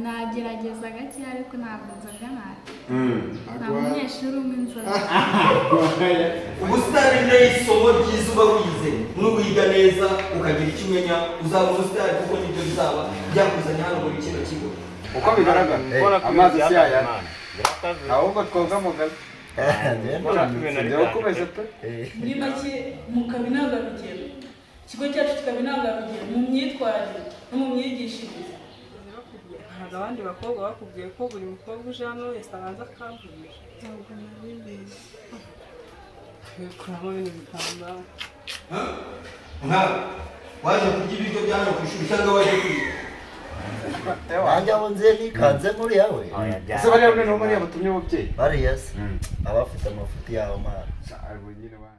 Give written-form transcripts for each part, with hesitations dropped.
nagerageza gake ariko ntabwo nzoga nta munyeshuri umwe inzoga ubusitani ni isomo ryiza uba wize nuwiga neza ukagira icyo umenya uzaba ubusitani kuko nibyo bizaba byakuzanye hano muri kino kigo uko bigaragara amazi si aya ahubwo twoga mu gazi muri make mukaba intangarugero ikigo cyacu kikaba intangarugero mu myitwarire no mu myigishirize. hari abandi bakobwa bakubwiye ko buri mukobwa uje hano wese abanza akavugisha ntabwo nabimenye kuramo ibintu bitambaro waje kurya ibiryo by'hano ku ishuri cyangwa waje kwiga Anja onzeni kanze muri yawe. Ese bari hamwe no muri abatumye umubyeyi. Bari yes. Abafite amafuti yawo ma. Abo nyine ba.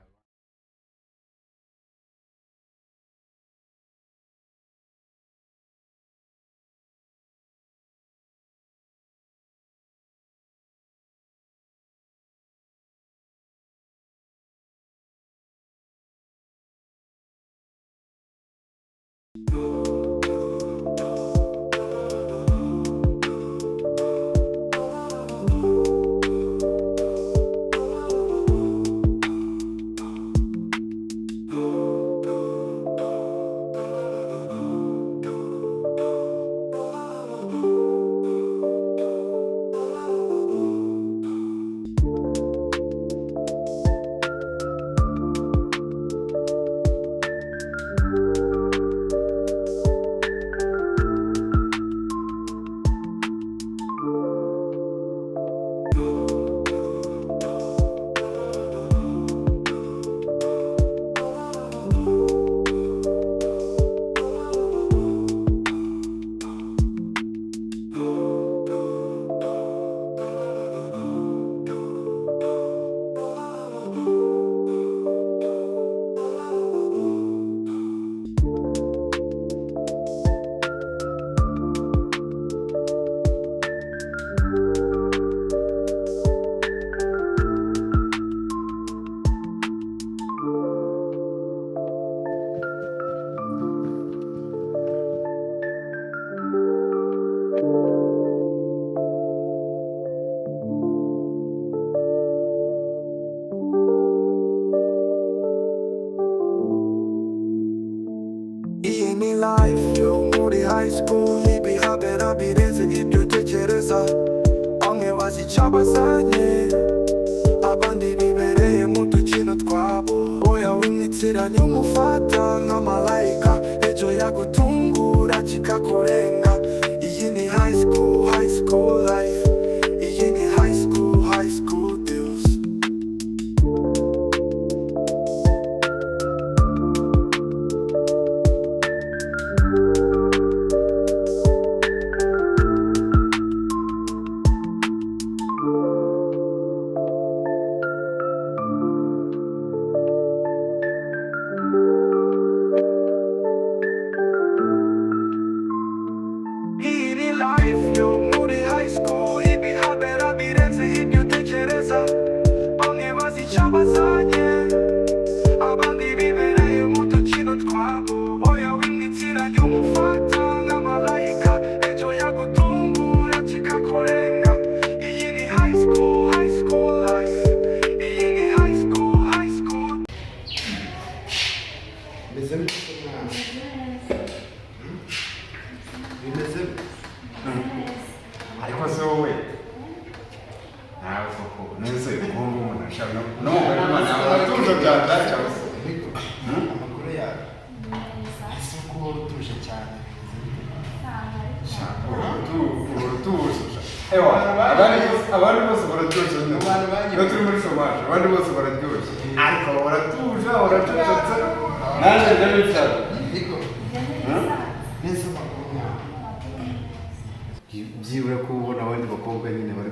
Byiwe kubona abandi bakobwa nyine bari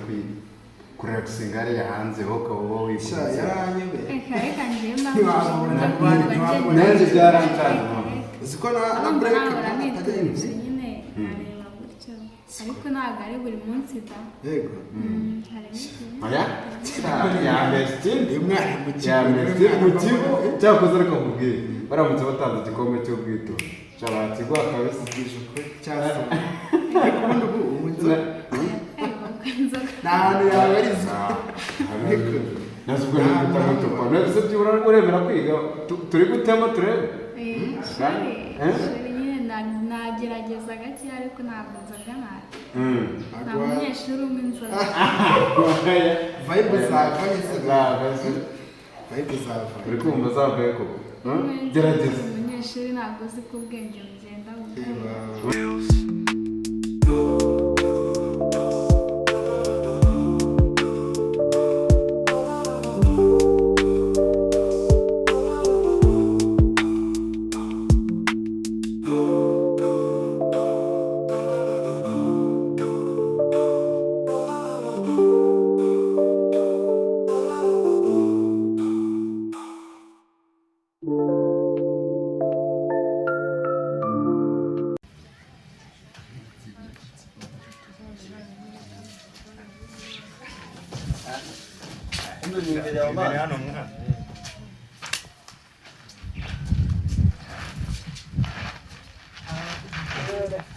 kurera singari yahanze ho kabo wisha yaranyebe reka njema nanjye byarantanze uziko na break nyine nareba gutyo ariko ntabwo ari buri munsi da yego aya ya besti imwe mu kigo cyakoze ariko mubwiye baramutse batanze igikombe cyo kwito Charati gwa kabisa ukuri cyase ariko ubu umunzira ntahantu yabariza nasubwo n'igitamo tupa nese byura uremera kwiga turi gutema turebe nagerageza gake ariko ntabwo nzoga nabi nta munyeshuri umwe inzoga vibe zava uri kumva zavaye koko gerageza umunyeshuri ntabwo uzi ko ubwenge bugenda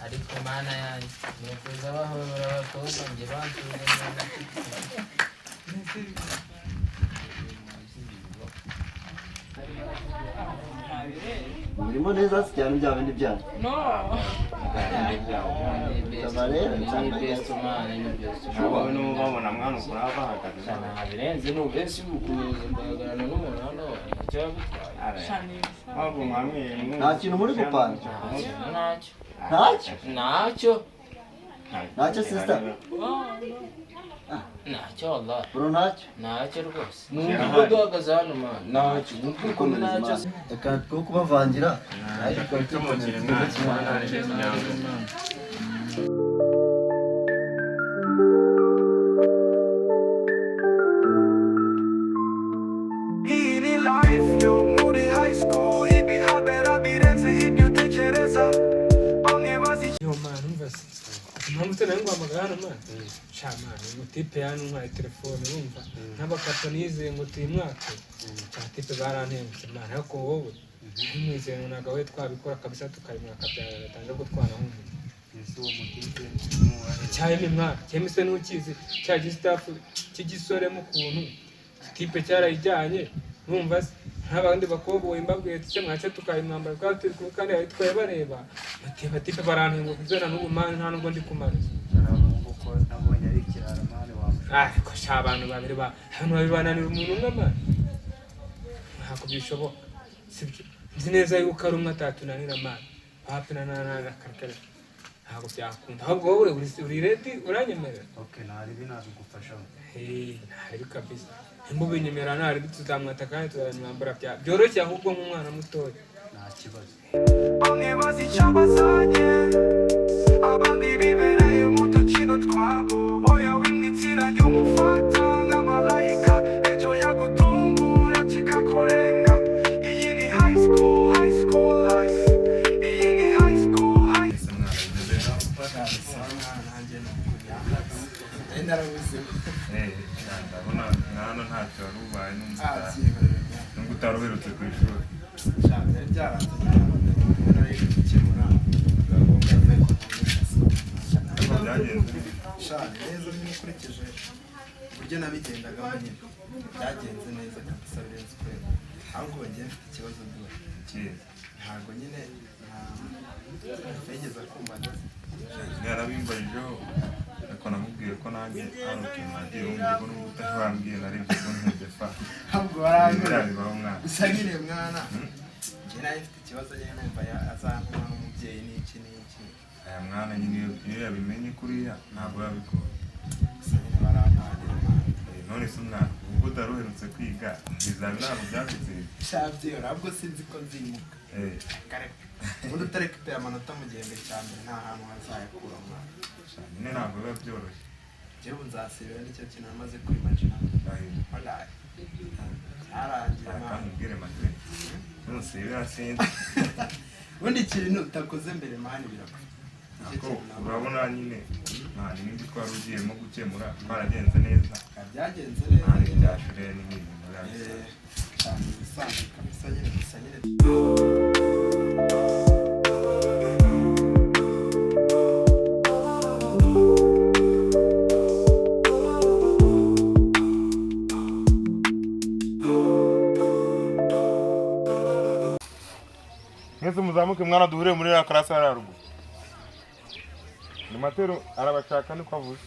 ariko mana yanjye nifuza bahobora abakobwa njye bansubiza Murimo neza cyane bya bindi byanyu. No. wowe n'ubabona mwana ukora bahagaze birenze n'ubenshi bukuza mbagarana n'umuntu hano icyo yagutwaye wabwo mwamwe Nta kintu muri gupanga. ntacyo Ntacyo sister. ntacyo wallah Bro ntacyo. ntacyo rwose nubwo duhagaze hano man ntacyo nubwo ntacyo Reka two kubavangira. impamvu utanaye nguhamagara hano mwana sha mwana umutipe yantumwaye telefone urumva n'abakapa nizeye ngo tuyimwake abatipe barantembutse mwana ariko wowe ntumwizeye ngo ntabwo we twabikora kabisa tukayimwaka byatangira gutwara nk'umuntu cyaheme mwana cyemise n'ukizi cya gisitafu cy'igisoremo ukuntu tipe cyarayijyanye urumva se nk'abandi bakobwa wimbabwiye tse mwace tukayimwambara kwa turi kumwe kandi abitwaye bareba batipe barantenga kuzana n'ubu mwana nta nubwo ndi kumariza ariko sha abantu babiri bananira umuntu umwe mwana ntabwo bishoboka sibyo nzi neza yuko ari umwe atatunanira mwana hafi na karikare ntabwo byakunda ahubwo wowe uri ready uranyemerera ntari binazigufasha ntari kabisa imbuga inyemera ntari tuzamwata kandi tuzamwambara byoroshye ahubwo nk'umwana mutoya nta kibazo bamwe bazi icyo bazanye abandi bibereye mu dukino twabo oya w'imitsina y'umufata nk'amalayika ejo yagutungura kikakurenga iyi ni high school life iyi ni high school ndabona mwana ntacyo wari ubaye nubwo utari uherutse ku ishuri neza nyine ukurikije uburyo nabigendagamo nyine byagenze neza kabisa birenze ukwezi ahubwo bagiye mfite ikibazo rwose ntabwo nyine nigeze kumva yarabimbajijeho ariko namubwiye ko nanjye hari utuntu nagiye wumva ngo n'ubwo utari wambwiye narebye ko nteze fa ahubwo barambwira bibaho mwana gusa nyine mwana njye nawe mfite ikibazo nyine numva azantuma nk'umubyeyi n'iki n'iki aya mwana nyine iyo yabimenye kuriya ntabwo yabikora gusa nyine barampagera none se umwana ubwo utari uherutse kwiga ibizami ntabwo byagutsinze shabyo ntabwo sinzi ko nzimuka ubundi utareka amanota mu gihembwe cya mbere nta hantu hazayakura mwana nyine ntabwo biba byoroshye njyewe nzasibira nicyo kintu namaze kwimagina cyarangiye kandi ubwire make nusibira sinzi ubundi ikintu utakoze mbere mani birapfa urabona nyine nta n'ibindi twari ugiyemo gukemura twaragenze neza byagenze neza nta n'ibyashuriye n'ibindi muri ayo cyane bisanzwe kabisa nyine gusa nyine muzamuke mwana duhure muri ya karasi ya ruguru. Ni Matero arabashaka niko avuze.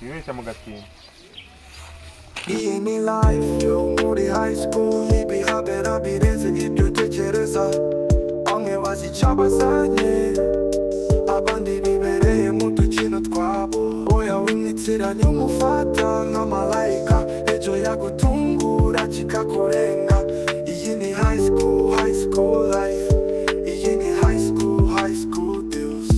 Yibeshya mu gatinda. Iyi ni life yo muri high school ibihabera birenze ibyo utekereza bamwe bazica bazanye abandi bibereye mu dukino twabo oya wimwitiranye umufata nk'amalayika ejo yagutungura kikakurenga iyi ni high school life iyi ni high school deals.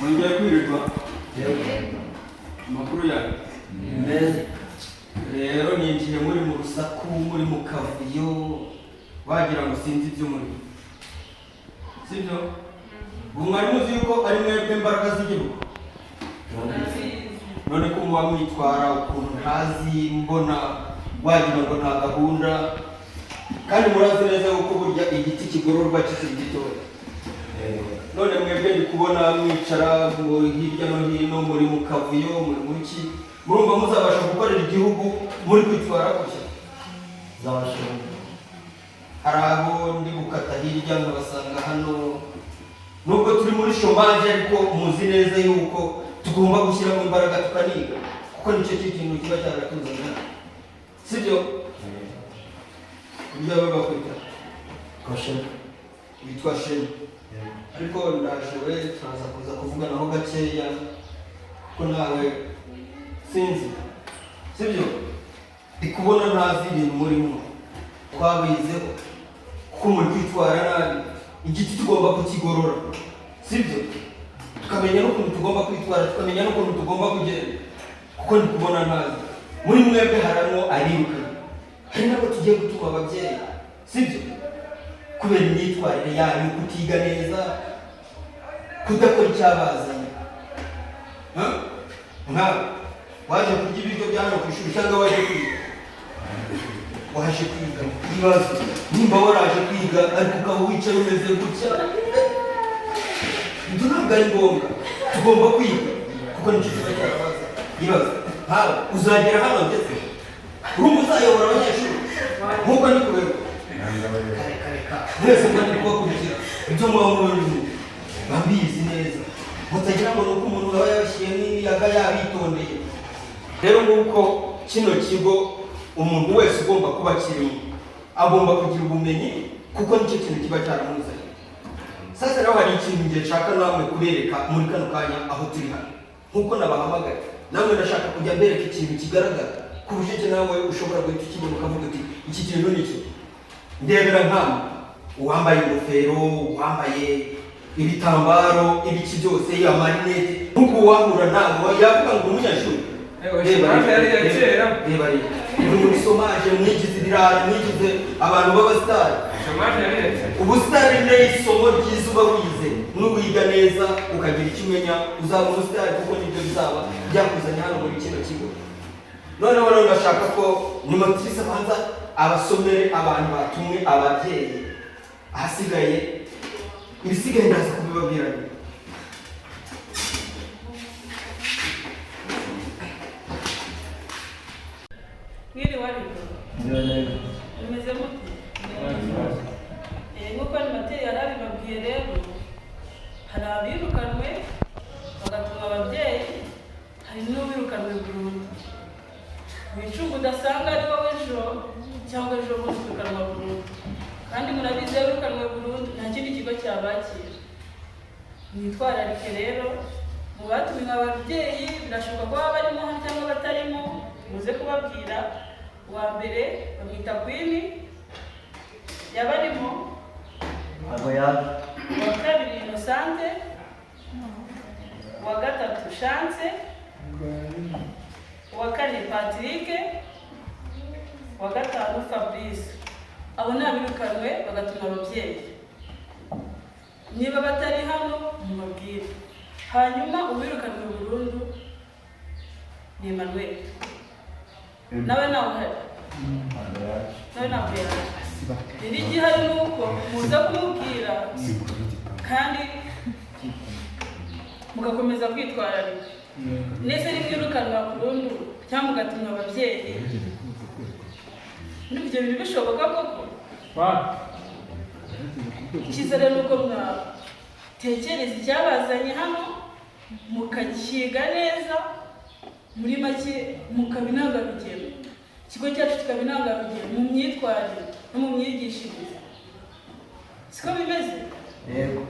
Mwongeye kwirirwa amakuru yawe rero ninjiye muri mu rusaku muri mu kavuyo wagira ngo sinzi ibyo muri sibyo ubu mwari muzi yuko ari mwebwe imbaraga z'igihugu none ko muba mwitwara ukuntu ntazi mbona wagira ngo nta gahunda kandi murazi neza yuko burya igiti kigororwa kikiri gitoya none mwebwe ndi kubona mwicara hirya no hino muri mu kavuyo muri muki murumva muzabasha gukorera igihugu muri kwitwara kushya hari abo ndi gukata hirya nkabasanga hano nubwo turi muri shomaje ariko muzi neza yuko tugomba gushyiramo imbaraga tukaniga kuko nicyo kintu kiba cyaratuzanye sibyo kurya baba kwita witwa shema ariko ndashoboye turaza kuza kuvuganaho gakeya ko nawe sinzi sibyo ndi kubona ntazi ibintu murimo twabizeho kuko muri kwitwara nabi igiti tugomba kukigorora sibyo tukamenya n'ukuntu tugomba kwitwara tukamenya n'ukuntu tugomba kugenda kuko ndi kubona ntazi muri mwebwe harimo ariruka hari nabo tugiye gutuma ababyeyi sibyo kubera imyitwarire yanyu kutiga neza kudakora icyabazanye nkawe waje kurya ibiryo bya hano ku ishuri cyangwa waje kwiga waje kwiga ibibazo nimba waraje kwiga ariko ukaba wicaye umeze gutya ibyo ntabwo ari ngombwa tugomba kwiga kuko nicyo kiba cyarabaza ibibazo nkawe uzagera hano ndetse urumva uzayobora abanyeshuri nk'uko ni kubera mwese mwari kubakurikira ibyo muba mubonye babizi neza mutagira ngo nuko umuntu aba yabishyiriye n'imiyaga yabitondeye rero nguko kino kigo umuntu wese ugomba kuba kirimo agomba kugira ubumenyi kuko nicyo kintu kiba cyaramuzanye sasa rero hari ikintu ngiye nshaka namwe kubereka muri kano kanya aho turi hano nk'uko nabahamagaye namwe ndashaka kujya mbereka ikintu kigaragara ku buryo nawe ushobora guhita ukibona ukavuga uti iki kintu ni iki. Ndebera nk'amwe uwambaye ingofero, uwambaye ibitambaro, ibiki byose, amarinete, nk'uko wahura nawe yavuga ngo umunyeshuri. Reba uri muri somaje, mwigize ibirara, mwigize abantu b'abasitari. Ubusitari ni isomo ryiza uba wize, nuwiga neza ukagira icyo umenya uzaba umusitari, kuko nibyo bizaba byakuzanye hano muri kino kigo. Noneho rero ndashaka ko Nimatrice abanza abasomere abantu batumwe ababyeyi, ahasigaye ibisigaye ndaza kubibabwira. Mwiriwe ariko umeze mute? Nk'uko Nimateri yari abibabwiye rero, hari abirukanwe bagatuma ababyeyi, hari n'uwirukanwe burundu. Wicunga udasanga ari wowe ejo cyangwa ejo bundi wirukanwa burundu, kandi murabizi wirukanwe burundu nta kindi kigo cyabakira. Mwitwararike rero, mu batumwe ababyeyi birashoboka ko baba barimo cyangwa batarimo, muze kubabwira. Uwa mbere bamwita Queen, yaba arimo? Ntabwo yaje. Uwa kabiri Innocente, uwa gatatu Chance, uwa kane Patrick, uwa gatanu Fabrice. Abo ni abirukanwe bagatuma ababyeyi. Niba batari hano mubabwire. Hanyuma uwirukanwe burundu ni Emmanuel. Nawe nawe uhari? Nawe ntabwo yaje. Indi gihari ni uko muza kumubwira kandi mugakomeza kwitwararika. Nese nimwirukanwa burundu cyangwa mugatumwa ababyeyi, n'ibyo bintu bishoboka koko? Icyiza rero nuko mwatekereza icyabazanye hano mukakiga neza, muri make mukaba intangarugero. Ikigo cyacu kikaba intangarugero mu myitwarire no mu myigishirize. Siko bimeze? Yego.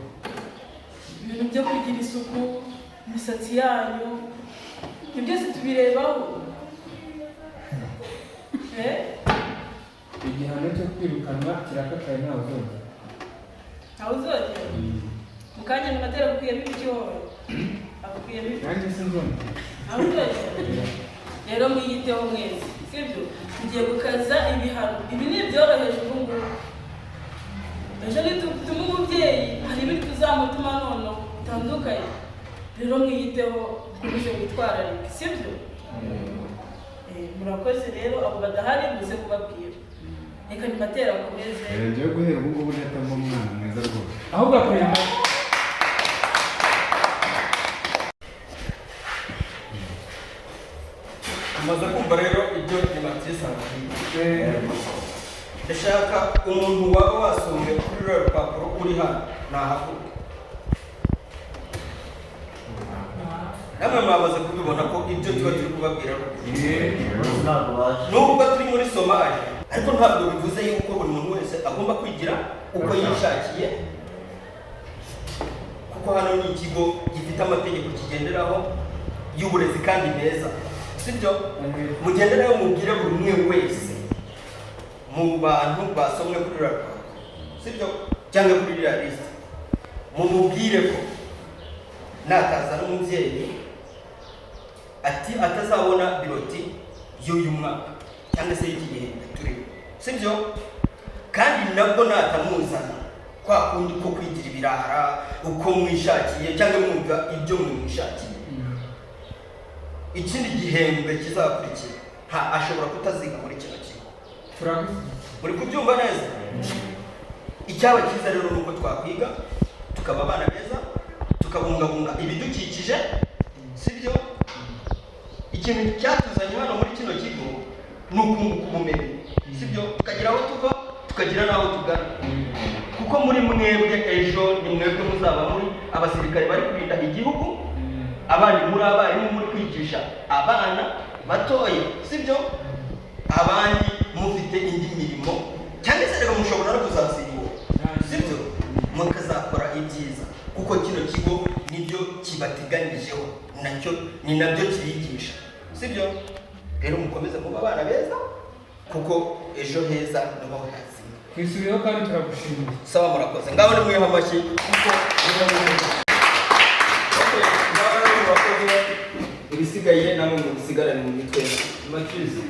Ibintu byo kugira isuku, imisatsi yanyu, ibyo byose tubirebaho. Igihano cyo kwirukanwa kirakakaye ntawe uzongera. Ntawe uzongera? Mu kanya Nimateri agukuyemo ibiryoho, agukuyemo ibiryoho. Nanjye sinzongera. Ntawe uzongera? Rero mwiyiteho mwese, sibyo? Tugiye gukaza ibihano. Ibi ni ibyoroheje ubu ngubu. Ejo nitutuma umubyeyi hari ibindi tuzamutuma nono bitandukanye. Rero mwiyiteho mukomeze witwararike, sibyo? Murakoze rero, abo badahari muze kubabwira. Reka Nimateri akomeze. Ngiye guhera ubu ngubu nahitamo umwana mwiza rwose. Ahubwo akwiriye Tumaze kumva rero ibyo Nimatrice avuga. Ndashaka umuntu waba wasomye kuri ruriya rupapuro uri hano nahavuga. Namwe mwamaze kubibona ko ibyo tuba turi kubabwira nubwo turi muri somaje, ariko ntabwo bivuze yuko buri muntu wese agomba kwigira uko yishakiye, kuko hano ni ikigo gifite amategeko kigenderaho y'uburezi kandi meza, sibyo? Mugenderaho mubwire buri umwe wese mu bantu basomwe kuri radiyo, sibyo? Cyangwa kuri iriya lisite, mumubwire ko nataza n'umubyeyi ati atazabona biroti y'uyu mwaka cyangwa se y'iki gihe turimo, sibyo? Kandi nabwo natamuzana kwa kundi ko kwigira ibirara uko mwishakiye cyangwa mwumva ibyo mwishakiye, ikindi gihembwe kizakurikira ashobora kutaziga muri kino kigo. Muri kubyumva neza? Icyaba cyiza rero nuko twakwiga tukaba abana beza, tukabungabunga ibidukikije, sibyo? Ikintu cyatuzanye hano muri kino kigo ni ukunguka ubumenyi, sibyo? Tukagira aho tuva, tukagira n'aho tugana, kuko muri mwebwe ejo ni mwebwe muzaba muri abasirikare bari kurinda igihugu, abandi muri abarimu muri kwigisha abana batoya, sibyo? Abandi mufite indi mirimo cyangwa se rero mushobora no kuzasiriwa, sibyo? Mukazakora ibyiza, kuko kino kigo nibyo kibateganyijeho, ni nabyo kibigisha, sibyo? rero mukomeze kuba abana beza kuko ejo heza niho hazima. Twisubiyeho kandi turagushimiye. Sawa, murakoze. Ngaho ni mwiha amashyi kuko ibisigaye namwe mubisigarane mu mitwe. Machizi.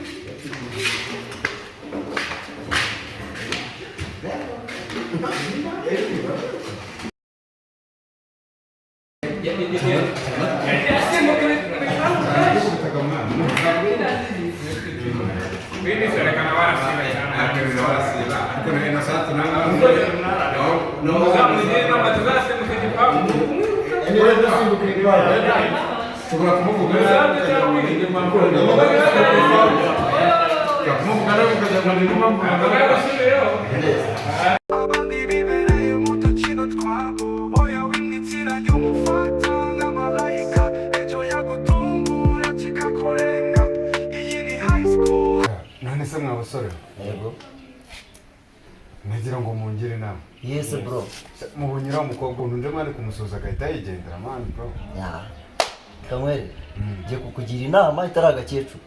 abandi bibereye mu dukino twabo oya w'imitsina y'umufata nk'amalayika ejo yagutumbura kikakurenga iyi ni high school. None se mwa basore, Yego. nagira ngo mungire inama. Yes bro. Mubunyira umukobwa unje mwari kumusoza agahita yigendera man bro. Ya. Kamwere. Je kukugira inama itari agakecuru.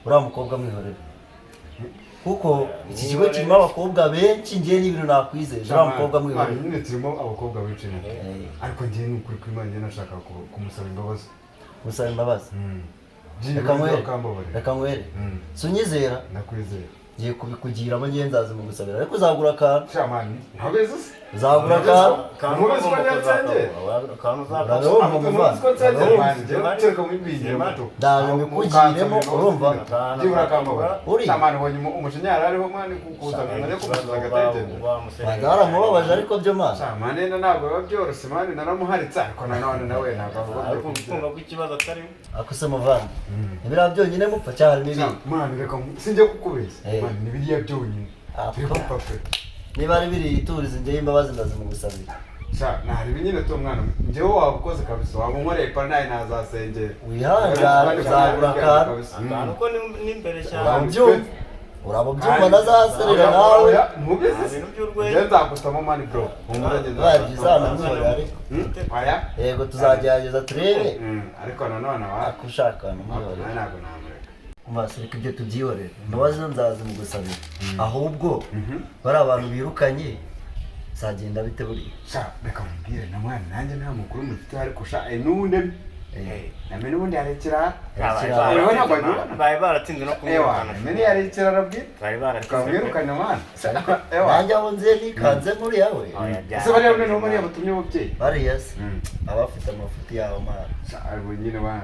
Uriya mukobwa mwihorera. Kuko iki kigo kirimo abakobwa benshi ngiye n'ibintu nakwizeye. Uriya mukobwa mwihorera. Nyine turimo abakobwa benshi ariko ngiye n'ukuri kw'Imana njye nashaka kumusaba imbabazi. Musaba imbabazi. Reka mwere. Sunyizera. Nakwizera. Ngiye kubikugiramo ngiye nzaza mu gusabira ariko uzagura akantu. Shamani, ntabeze se? Uzagura akantu. Mubeze ko nyatsenge. Akantu uzagura. Ndaje mbikugiremo urumva. Jibura kambabara. Shamani wonye umushinyara ariho mani kukuzana ne kumusuza agatende. Bagara mubabaje ariko byo mana. Shamani ntabwo biba byoroshye mani naramuharitse ariko nanone nawe ntabwo avuga ariko kumva ko ikibazo atari akuse muvandi. Ibira byonyine mupfa cyane n'ibindi. Mani reka sinjye kukubeshya. Mani nibiriya byonyine. Niba ari biri iturize njye imbabazi ndazimugusabira. Sha nari binyine to mwana njyewe wabukoze kabisa wabunkoreye pa naye nazasengera. Wihanga uzagura akantu ko n'imbere cyane. Urabo byumva nazaserera nawe. Ntubizi njye nzagutamo mani bro. Barigizana n'ubari ariko. Aya? Yego tuzagerageza turebe. Ariko nanone akushaka n'umubari. Ntabwo namureka. Umasirika ibyo tubyihorera. Imbabazi nzazimugusabira. Ahubwo bari abantu birukanye sagenda bite buri. Sha reka mbwire na mwana nanjye nta mukuru mufite ariko sha nune namenye n'ubundi yarekera bari baratinze no kumwirukana. Namenye yarekera rabwi bari baratinze kumwirukana mwana. Nanjye aho nziye nikanze muri yawe. Ese bari hamwe no muri abatumye ububyeyi. Bari yes. Abafite amafuti yabo mwana. Sha ariko nyine bana.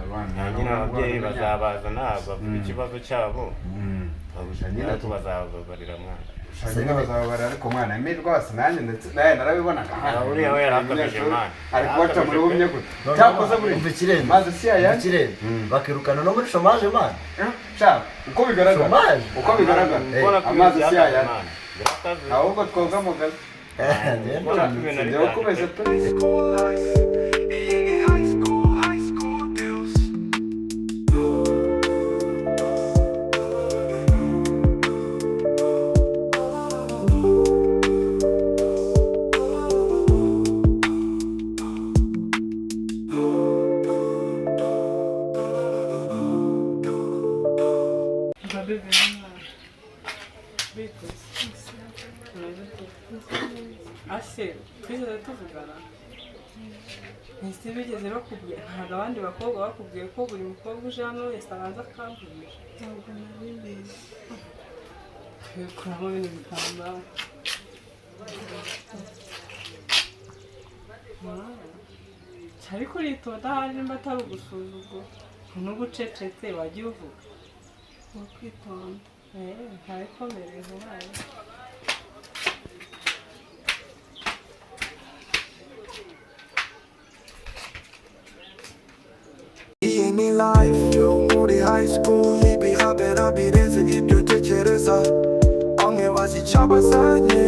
Nyine ababyeyi bazabaza nabo ikibazo cyabo. Nyine tubazababarira mwana. Nyine bazababara ariko mwana emi rwose nanjye ndetse naye narabibonaga. Uriya we yarakabije mwana. Ariko waca muri bumye gute. Cyakoze buri ikirere. Maze si aya. Ikirere. Bakirukana no muri chômage mwana. Sha uko bigaragara. Uko bigaragara. Amazi si aya. Ahubwo twoga mu gazi. Njyewe kubeshya pe. Ase, twigeze tuvugana. Ese bigeze bakubwira ntabwo abandi bakobwa bakubwiye ko buri mukobwa uje hano wese abanza akamvugisha. Ntabwo nabimenye. Kuramo ibintu bitandukanye. Ariko uritonda ahari nimba atari ugusuzugura. N'ugucecetse wagiye uvuga. Wakwitonda. Ntabikomereye vubaye. Iyi ni life yo muri high school ibihabera birenze ibyo utekereza bamwe bazi icyo bazanye